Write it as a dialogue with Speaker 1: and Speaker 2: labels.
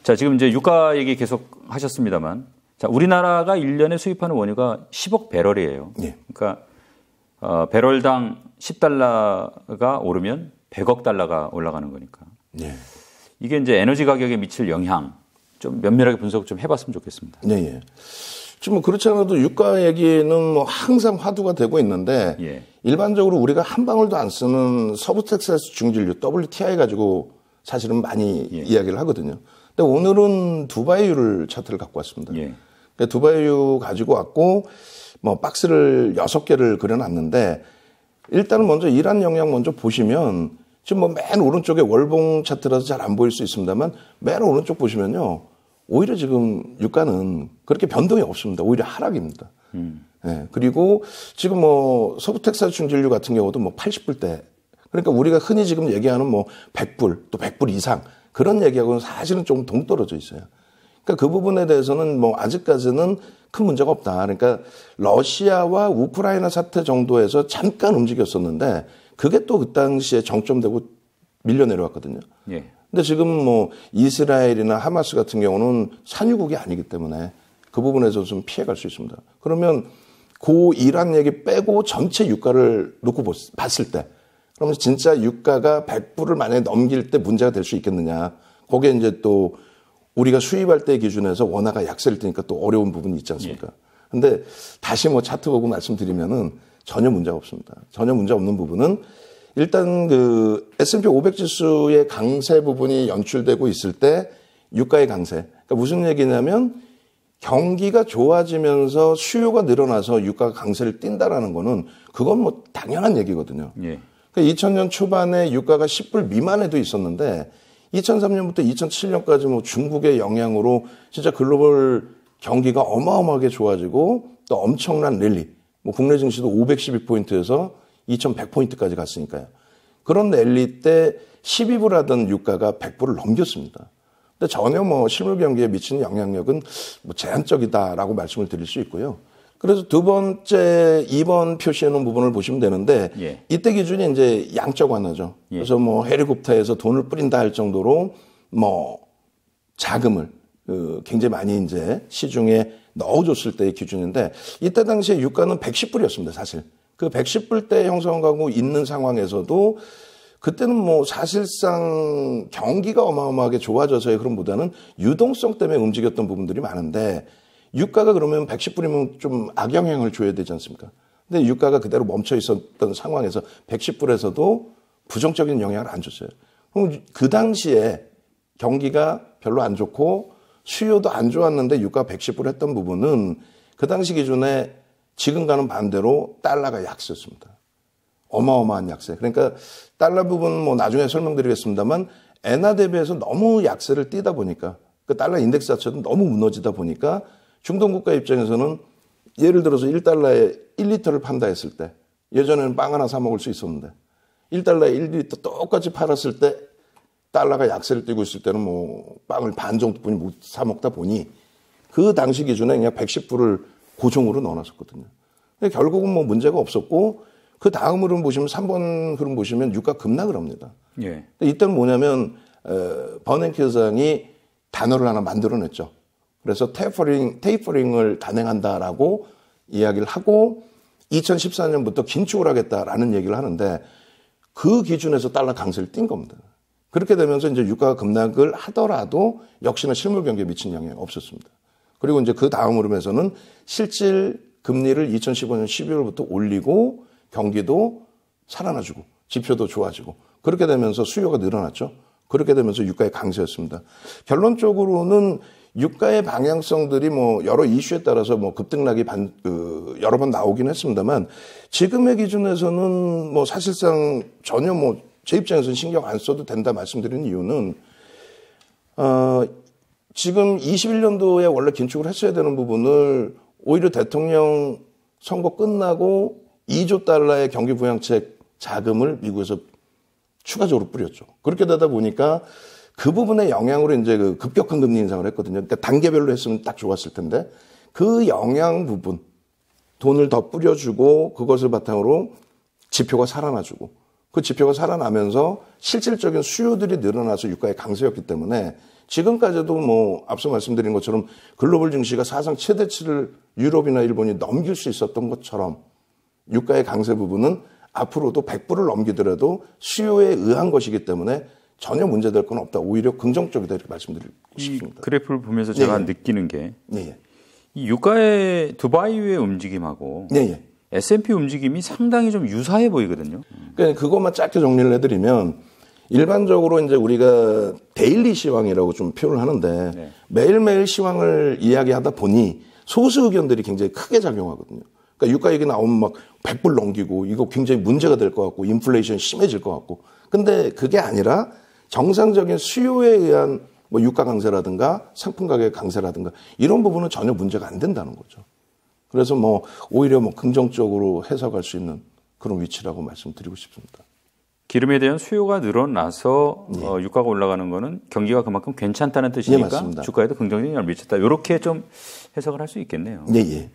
Speaker 1: 자, 지금 이제 유가 얘기 계속 하셨습니다만, 자, 우리나라가 1년에 수입하는 원유가 10억 배럴이에요.
Speaker 2: 예.
Speaker 1: 그러니까 배럴당 10달러가 오르면 100억 달러가 올라가는 거니까.
Speaker 2: 예.
Speaker 1: 이게 이제 에너지 가격에 미칠 영향 좀 면밀하게 분석 좀 해봤으면 좋겠습니다.
Speaker 2: 네, 예. 지금 뭐 그렇지 않아도 유가 얘기는 뭐 항상 화두가 되고 있는데
Speaker 1: 예.
Speaker 2: 일반적으로 우리가 한 방울도 안 쓰는 서부 텍사스 중진류 WTI 가지고 사실은 많이
Speaker 1: 예.
Speaker 2: 이야기를 하거든요. 근데 오늘은 두바이유를 차트를 갖고 왔습니다.
Speaker 1: 예.
Speaker 2: 그러니까 두바이유 가지고 왔고 뭐 박스를 6개를 그려놨는데 일단은 먼저 이란 영향 먼저 보시면 지금 뭐 맨 오른쪽에 월봉 차트라서 잘 안 보일 수 있습니다만 맨 오른쪽 보시면요. 오히려 지금 유가는 그렇게 변동이 없습니다. 오히려 하락입니다. 예, 그리고 지금 뭐 서부 텍사스 중진류 같은 경우도 뭐 80불대. 그러니까 우리가 흔히 지금 얘기하는 뭐 100불 또 100불 이상 그런 얘기하고는 사실은 조금 동떨어져 있어요. 그러니까 그 부분에 대해서는 뭐 아직까지는 큰 문제가 없다. 그러니까 러시아와 우크라이나 사태 정도에서 잠깐 움직였었는데 그게 또 그 당시에 정점되고 밀려 내려왔거든요.
Speaker 1: 예.
Speaker 2: 근데 지금 뭐 이스라엘이나 하마스 같은 경우는 산유국이 아니기 때문에 그 부분에서 좀 피해갈 수 있습니다. 그러면 고 이란 얘기 빼고 전체 유가를 놓고 봤을 때 그러면 진짜 유가가 100불을 만약에 넘길 때 문제가 될 수 있겠느냐. 거기에 이제 또 우리가 수입할 때 기준에서 원화가 약세를 띄니까 또 어려운 부분이 있지 않습니까? 근데 다시 뭐 차트 보고 말씀드리면은 전혀 문제가 없습니다. 전혀 문제 없는 부분은 일단 그 S&P 500 지수의 강세 부분이 연출되고 있을 때 유가의 강세. 그러니까 무슨 얘기냐면 경기가 좋아지면서 수요가 늘어나서 유가가 강세를 띈다라는 거는 그건 뭐 당연한 얘기거든요.
Speaker 1: 예.
Speaker 2: 그러니까 2000년 초반에 유가가 10불 미만에도 있었는데 2003년부터 2007년까지 뭐 중국의 영향으로 진짜 글로벌 경기가 어마어마하게 좋아지고 또 엄청난 랠리. 뭐 국내 증시도 512포인트에서 2100포인트까지 갔으니까요. 그런 랠리 때 12불 하던 유가가 100불을 넘겼습니다. 근데 전혀 뭐 실물 경기에 미치는 영향력은 뭐 제한적이다라고 말씀을 드릴 수 있고요. 그래서 두 번째 2번 표시해 놓은 부분을 보시면 되는데
Speaker 1: 예.
Speaker 2: 이때 기준이 이제 양적 완화죠.
Speaker 1: 예.
Speaker 2: 그래서 뭐 헬리콥터에서 돈을 뿌린다 할 정도로 뭐 자금을 굉장히 많이 이제 시중에 넣어줬을 때의 기준인데 이때 당시에 유가는 110불이었습니다. 사실. 그 110불대 형성하고 있는 상황에서도 그때는 뭐 사실상 경기가 어마어마하게 좋아져서의 그런 보다는 유동성 때문에 움직였던 부분들이 많은데 유가가 그러면 110불이면 좀 악영향을 줘야 되지 않습니까? 근데 유가가 그대로 멈춰 있었던 상황에서 110불에서도 부정적인 영향을 안 줬어요. 그럼 그 당시에 경기가 별로 안 좋고 수요도 안 좋았는데 유가가 110불 했던 부분은 그 당시 기준에 지금과는 반대로 달러가 약세였습니다. 어마어마한 약세. 그러니까 달러 부분 뭐 나중에 설명드리겠습니다만 엔화 대비해서 너무 약세를 띄다 보니까 그 달러 인덱스 자체도 너무 무너지다 보니까 중동 국가 입장에서는 예를 들어서 1달러에 1리터를 판다 했을 때 예전에는 빵 하나 사 먹을 수 있었는데 1달러에 1리터 똑같이 팔았을 때 달러가 약세를 띄고 있을 때는 뭐 빵을 반 정도뿐이 못 사 먹다 보니 그 당시 기준에 그냥 110불을 고정으로 넣어놨었거든요. 결국은 뭐 문제가 없었고 그 다음 흐름 보시면 3번 흐름 보시면 유가 급락을 합니다.
Speaker 1: 예.
Speaker 2: 이때는 뭐냐면 버냉키 의장이 단어를 하나 만들어냈죠. 그래서 테이퍼링을 단행한다라고 이야기를 하고 2014년부터 긴축을 하겠다라는 얘기를 하는데 그 기준에서 달러 강세를 띈 겁니다. 그렇게 되면서 이제 유가가 급락을 하더라도 역시나 실물 경기에 미친 영향이 없었습니다. 그리고 이제 그 다음 흐름에서는 실질 금리를 2015년 12월부터 올리고 경기도 살아나주고 지표도 좋아지고 그렇게 되면서 수요가 늘어났죠. 그렇게 되면서 유가의 강세였습니다. 결론적으로는 유가의 방향성들이 뭐 여러 이슈에 따라서 뭐 급등락이 여러 번 나오긴 했습니다만 지금의 기준에서는 뭐 사실상 전혀 뭐 제 입장에서는 신경 안 써도 된다 말씀드리는 이유는 지금 21년도에 원래 긴축을 했어야 되는 부분을 오히려 대통령 선거 끝나고 2조 달러의 경기 부양책 자금을 미국에서 추가적으로 뿌렸죠. 그렇게 되다 보니까 그 부분의 영향으로 이제 그 급격한 금리 인상을 했거든요. 그러니까 단계별로 했으면 딱 좋았을 텐데 그 영향 부분 돈을 더 뿌려주고 그것을 바탕으로 지표가 살아나주고 그 지표가 살아나면서 실질적인 수요들이 늘어나서 유가의 강세였기 때문에 지금까지도 뭐 앞서 말씀드린 것처럼 글로벌 증시가 사상 최대치를 유럽이나 일본이 넘길 수 있었던 것처럼 유가의 강세 부분은 앞으로도 100불을 넘기더라도 수요에 의한 것이기 때문에 전혀 문제될 건 없다. 오히려 긍정적이다 이렇게 말씀드리고 싶습니다.
Speaker 1: 그래프를 보면서 제가
Speaker 2: 예, 예.
Speaker 1: 느끼는 게
Speaker 2: 예,
Speaker 1: 이 유가의 두바이의 움직임하고
Speaker 2: 예. 예.
Speaker 1: S&P 움직임이 상당히 좀 유사해 보이거든요.
Speaker 2: 그러니까 그것만 짧게 정리를 해드리면 일반적으로 이제 우리가 데일리 시황이라고 좀 표현을 하는데
Speaker 1: 네.
Speaker 2: 매일매일 시황을 이야기하다 보니 소수 의견들이 굉장히 크게 작용하거든요. 그러니까 유가 얘기 나오면 막 100불 넘기고 이거 굉장히 문제가 될 것 같고 인플레이션 심해질 것 같고. 근데 그게 아니라 정상적인 수요에 의한 뭐 유가 강세라든가 상품 가격 강세라든가 이런 부분은 전혀 문제가 안 된다는 거죠. 그래서 뭐 오히려 뭐 긍정적으로 해석할 수 있는 그런 위치라고 말씀드리고 싶습니다.
Speaker 1: 기름에 대한 수요가 늘어나서 유가가 올라가는 거는 경기가 그만큼 괜찮다는 뜻이니까
Speaker 2: 맞습니다.
Speaker 1: 주가에도 긍정적인 영향을 미쳤다. 이렇게 좀 해석을 할 수 있겠네요.
Speaker 2: 예, 예.